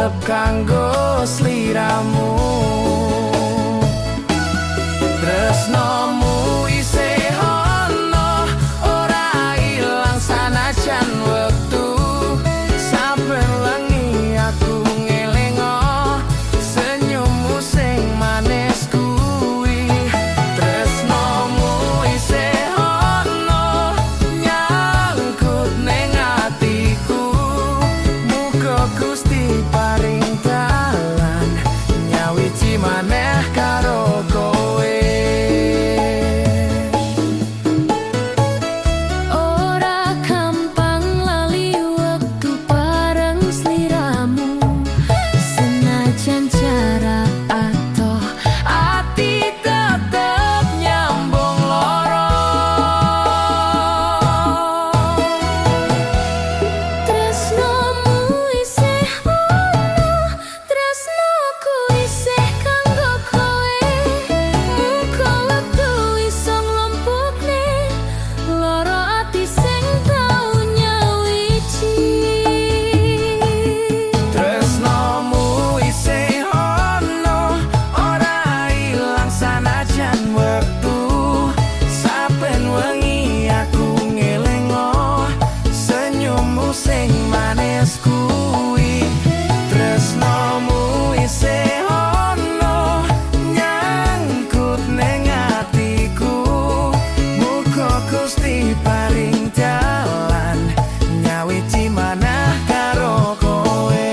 tetep kanggo sliramu. Tresnomu isih ono, ora ilang sanajan wektu. Saben wengi aku ngelingo senyummu sing manis kuwi. Tresnomu isih ono, nyangkut ning atiku. Muga Gusti paring dalan nyawiji maneh karo kowe. Sing manis kuwi. Tresnomu isih ono, nyangkut ning atiku. Muga Gusti paring dalan nyawiji maneh karo kowe.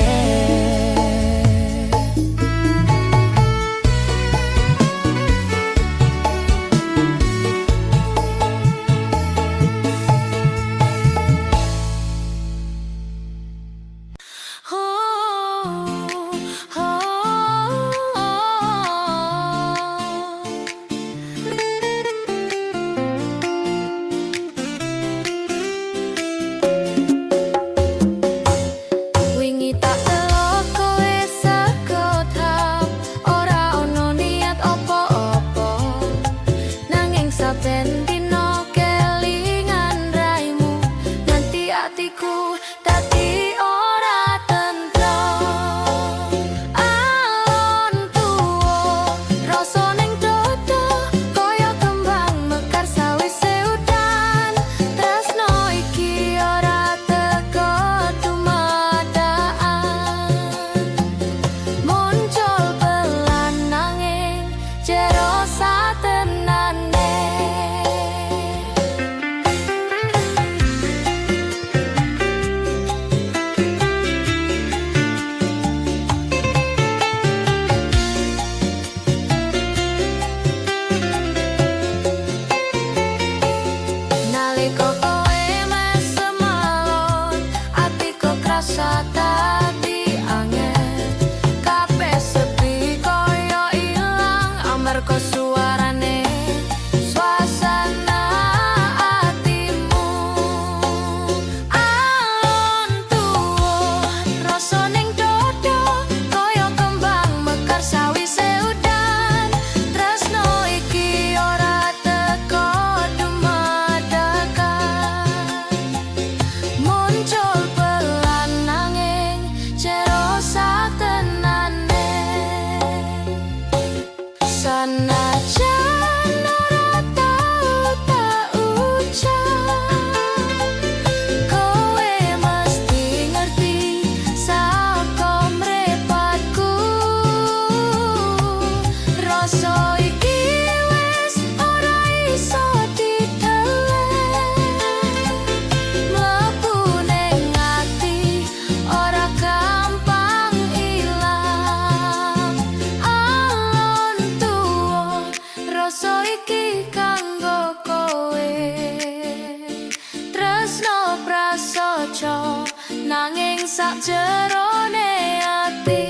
Nanging sak jerone ati.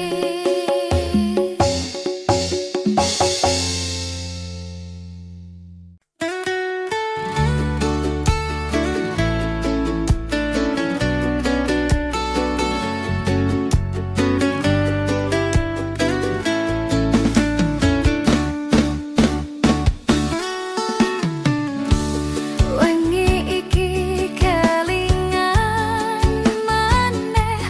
Wengi iki kelingan maneh.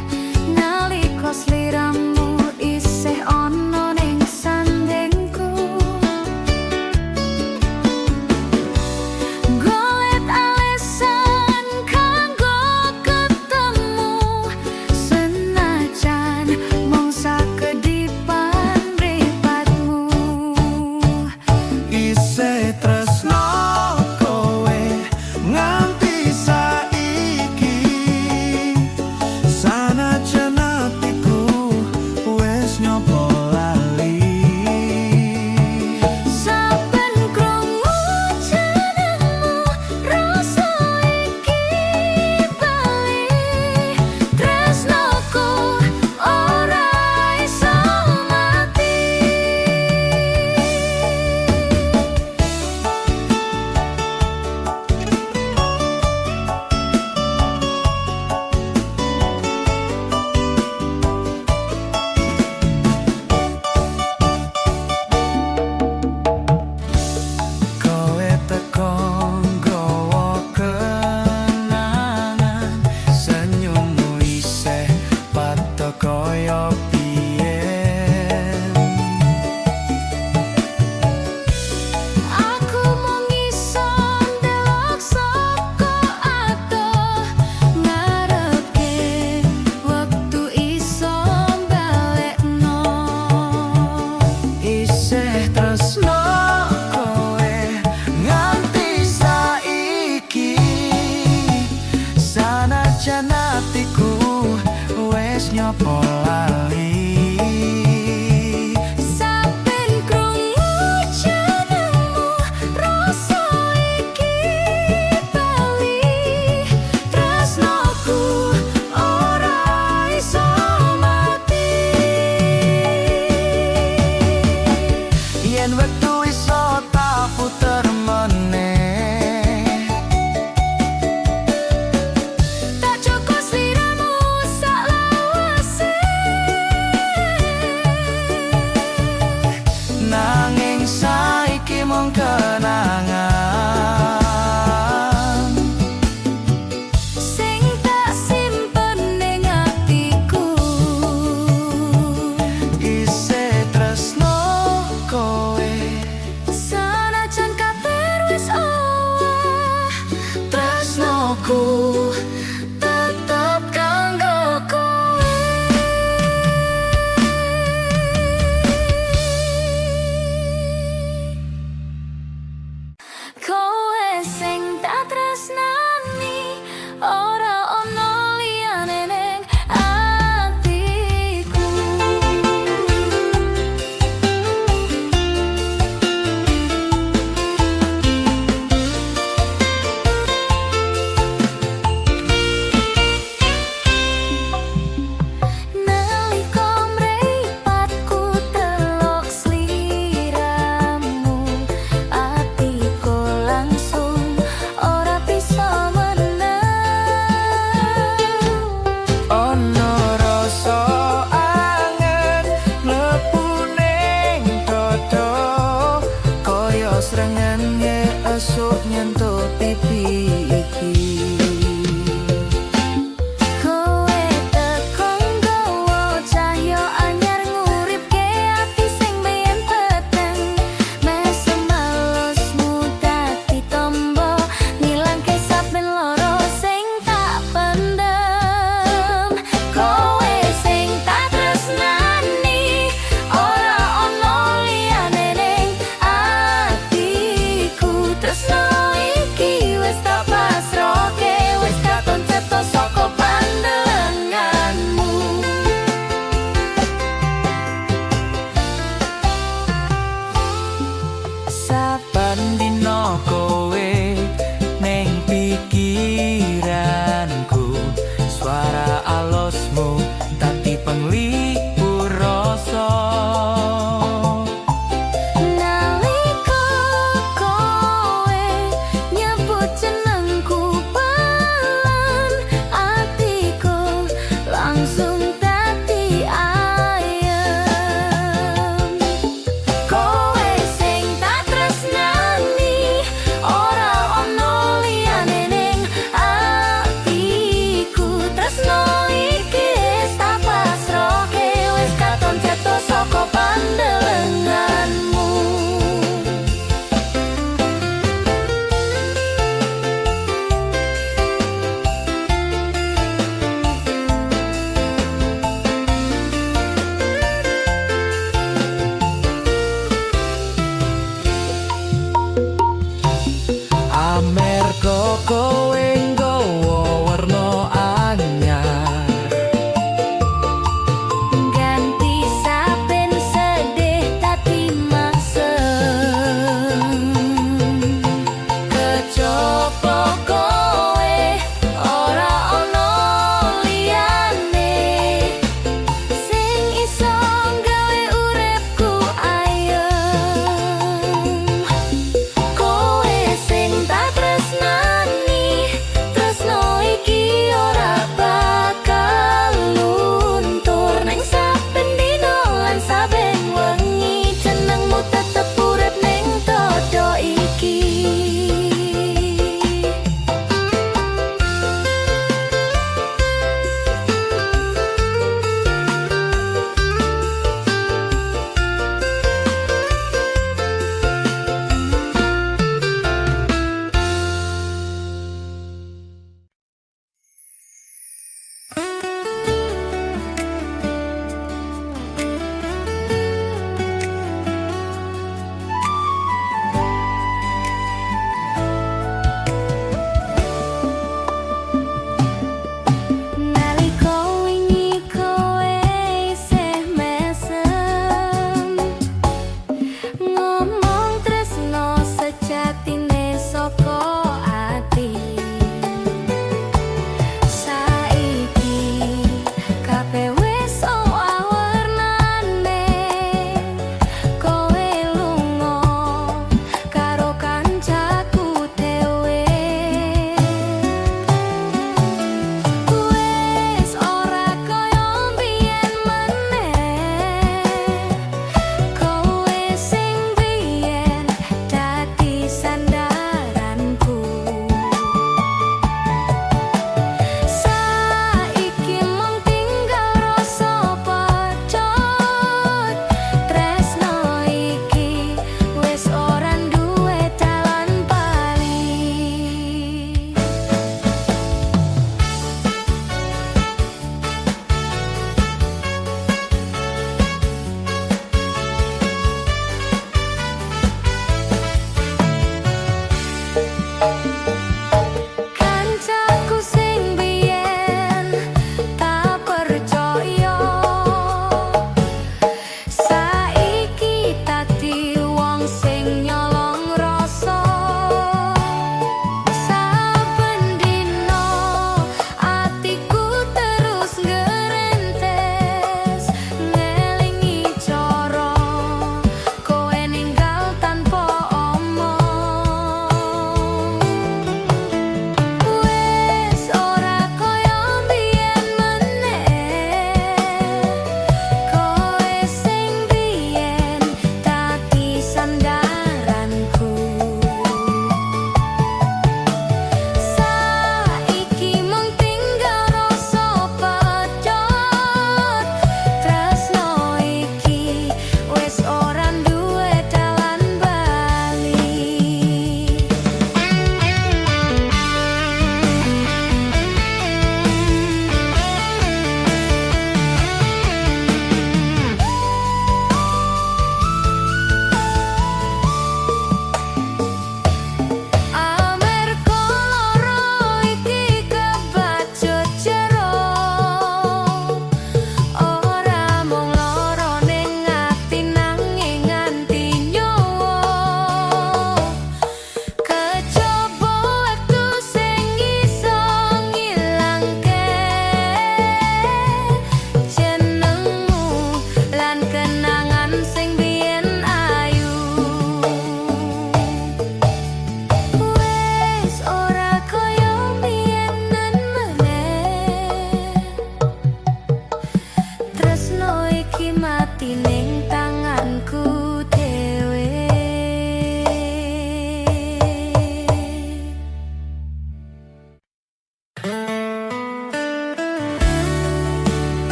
nyopo lali saben krungu jenengmu rasa iki bali tresnoku ora iso mati yen wektu iso tak puter meneh tak cukup sliramu sak lawase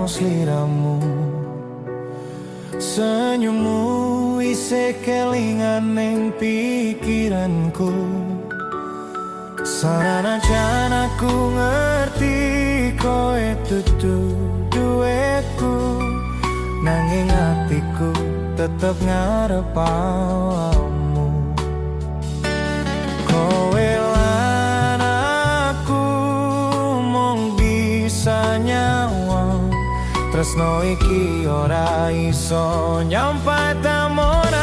sliramu. Senyummu isih kelingan ning pikiranku. Sanajan aku ngerti kowe dudu duweku, nanging atiku tetep ngarep awakmu. Kowe lan aku mung bisa nyawang, tresno iki ora iso nyampai tamonan.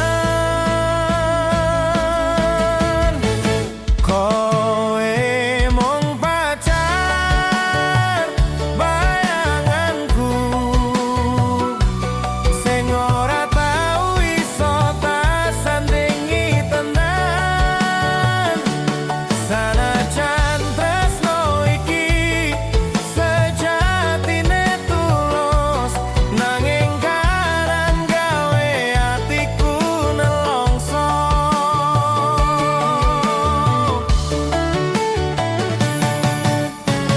Kowe mung pacar bayanganku, sing ora tau iso tak sandingi tenan. Sanajan tresno iki sejatine tulus, nanging kadang gawe atiku nelongso.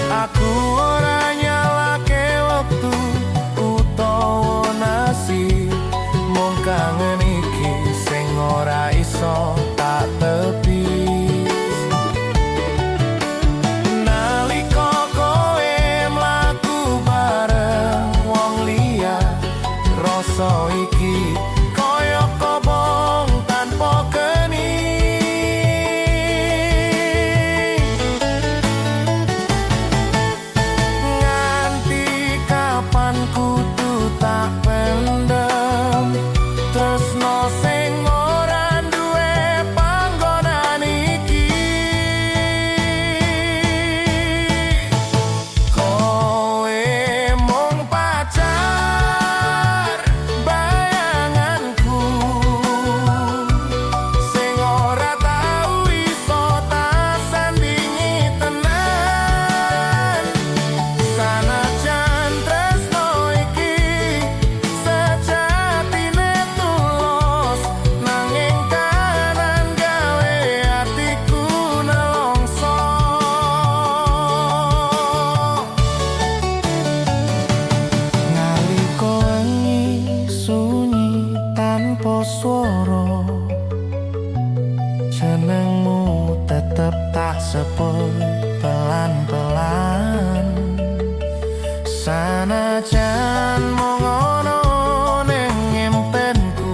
Aku ora nyalake wektu utawa nasib, mung kangen iki sing ora iso tak tepis. Nalika kowe mlaku bareng wong liya, rasa iki kaya kobong tanpa geni. Nganti kapan kudu tak pendem tresno sing ora duwe panggonan iki. Kowe mung pacar bayanganku, sing ora tau iso tak sandingi tenan. Sanajan tresno iki sejatine tulus, nanging kadang gawe atiku nelongso. Nalika wengi sunyi tanpa swara, jenengmu tetep tak sebut pelan-pelan. Sanajan mung ono ning impenku,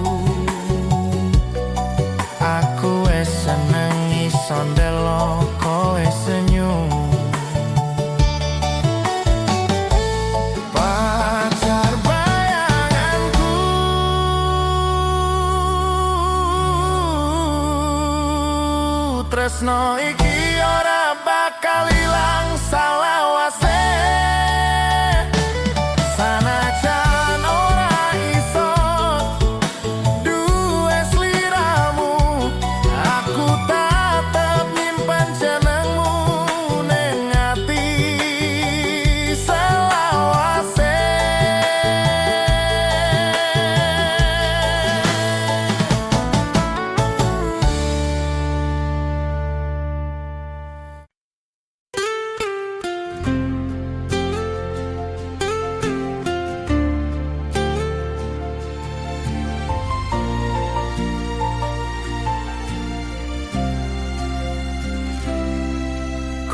aku wis seneng iso ndelok kowe senyum. Pacar bayanganku, tresno iki ora bakal ilang salawase. Sanajan ora iso duwe sliramu, aku tetep nyimpen jenengmu ning ati selawase.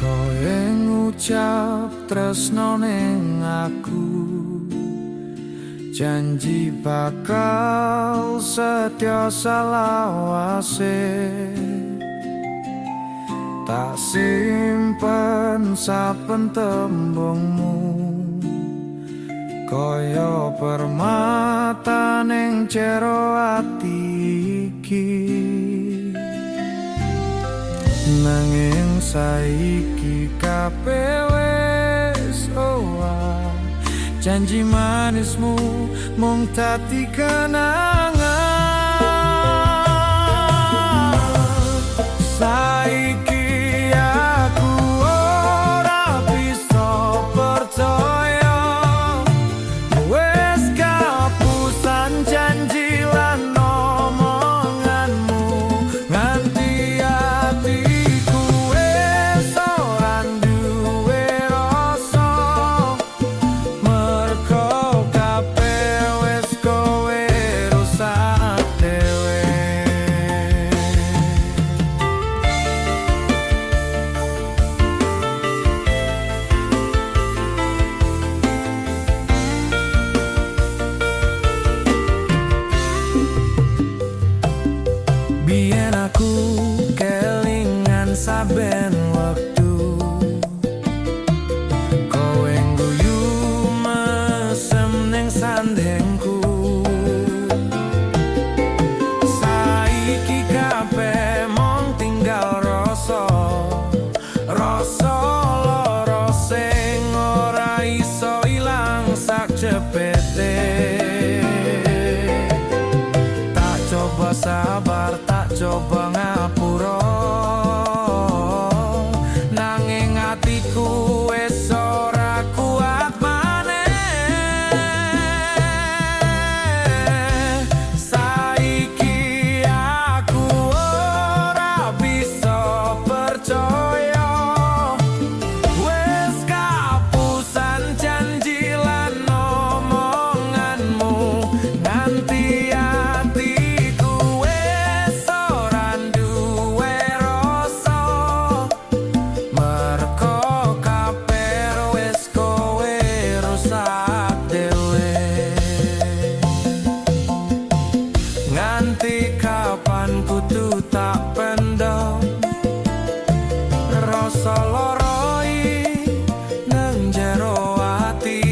Kowe ngucap tresno ning aku, janji bakal setya salawase. Tak simpen saben tembungmu, kaya permata ning jero ati iki. Nanging saiki kabeh wis owah, janji manismu mung dadi kenangan. Saiki aku ora bisa percaya, wis kapusan janji lan omonganmu. Nganti atiku wis ora duwe rasa, merko cepete. Tak coba sabar, tak coba ngapura, nanging atiku wis ora kuat maneh. Saiki aku ora bisa percaya, wis kapusan janji lan omonganmu, nganti atiku wis ora duwe rasa. Merko kaper wis kowe rusak dhewe. Nganti kapan kudu tak pendam rasa loroi nang jero ati.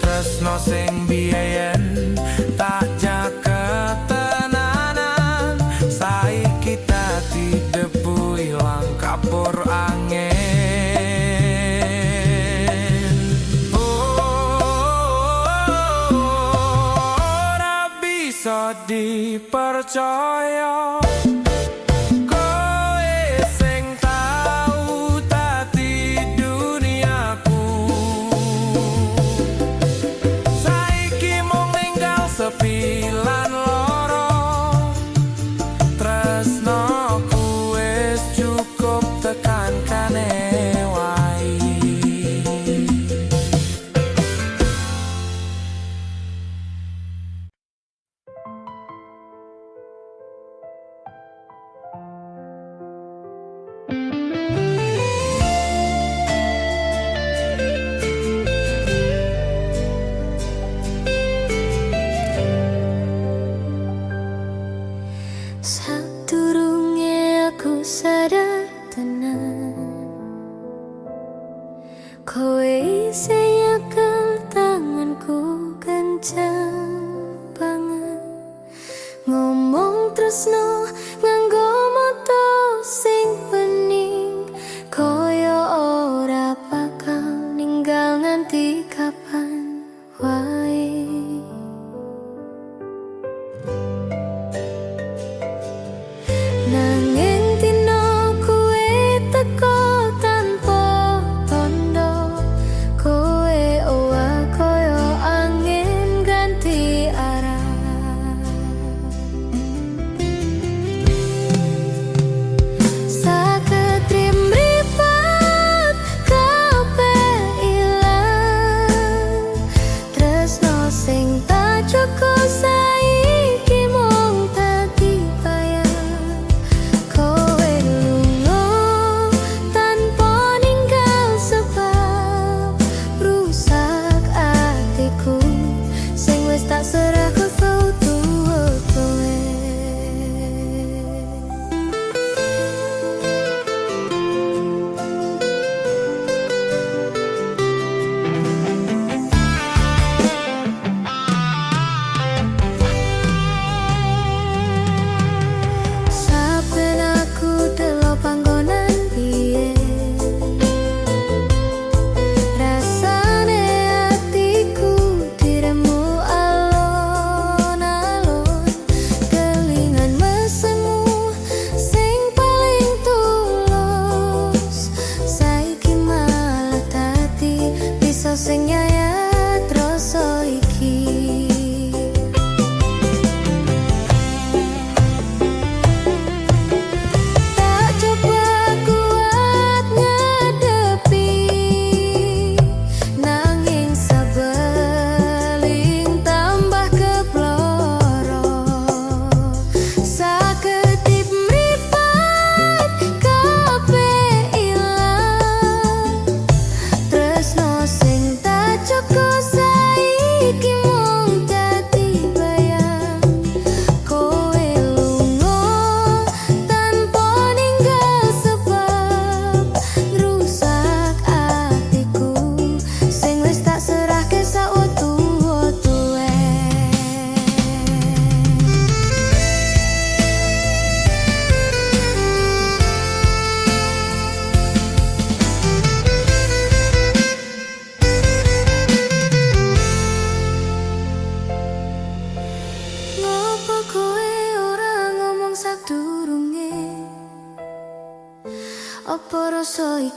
Tresno sing biyen tak jaga tenanan, saiki dadi debu ilang kapur angin. Ora bisa dipercaya, kowe sing tau dadi duniaku, saiki mung ninggal sepi lan lara. Tresnoku wis cukup tekan kane wae. Sadurunge aku sadar tenan, kowe isih nyekel tanganku kencang banget, ngomong tresno nganggo mata sing pening, koyo ora bakal ninggal nganti kapan wae. Nanging dino kowe teko tanpa tondo, kowe owah koyo angin ganti arah. Saketrim mripat kabeh ilang, tresno sing tak cukup saiki mung dadi bayang. Kowe lunga tanpa ninggal sebab rusak atiku sing wis tak serah kowe tuwa kowe. Saben aku delok panggonan biyen, rasane atiku diremu alon-alon, kelingan mesemu sing paling tulus. Saiki malah dadi bisa sing nyayat rasa iki. Tak coba kuat ngadepi, nanging sabeling tambah keploro. Saketip mripat kabeh ilang, tresno sing tak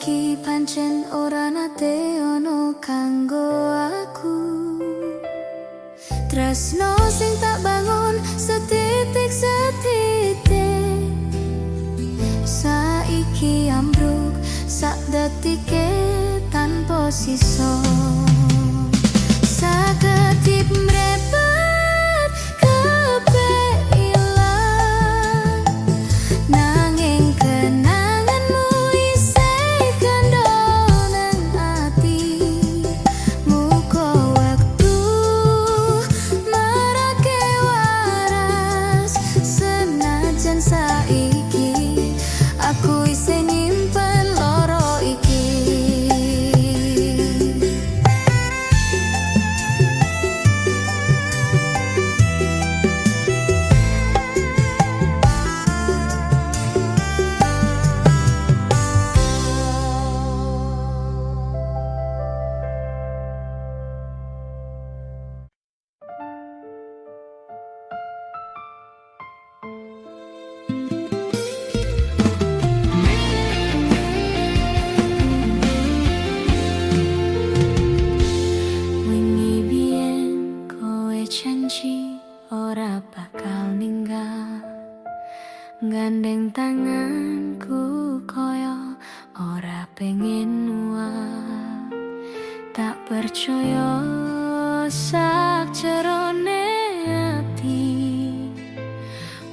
iki pancen ora nate ono kanggo aku. Tresno sing tak bangun setitik-setitik saiki ambruk sak detike tanpa sisa. Saketip mrepet kabeh ilang, nanging kenanganmu isih kandha nang ati. Muga wektu marake waras, senajan saiki aku isih nyimpen loro iki. Wingi biyen kowe janji ora bakal ninggal, gandeng tanganku koyo ora pengen nuwal. Tak percaya sak jerone ati,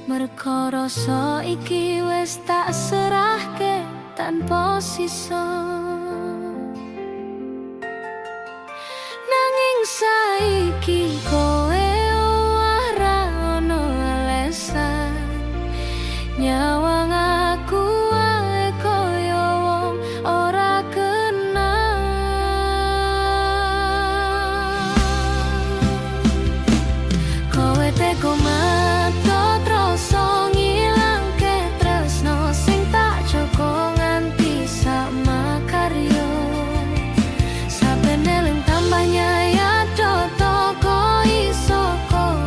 merga rasa iki wis tak serahke tanpa sisa. Nanging saiki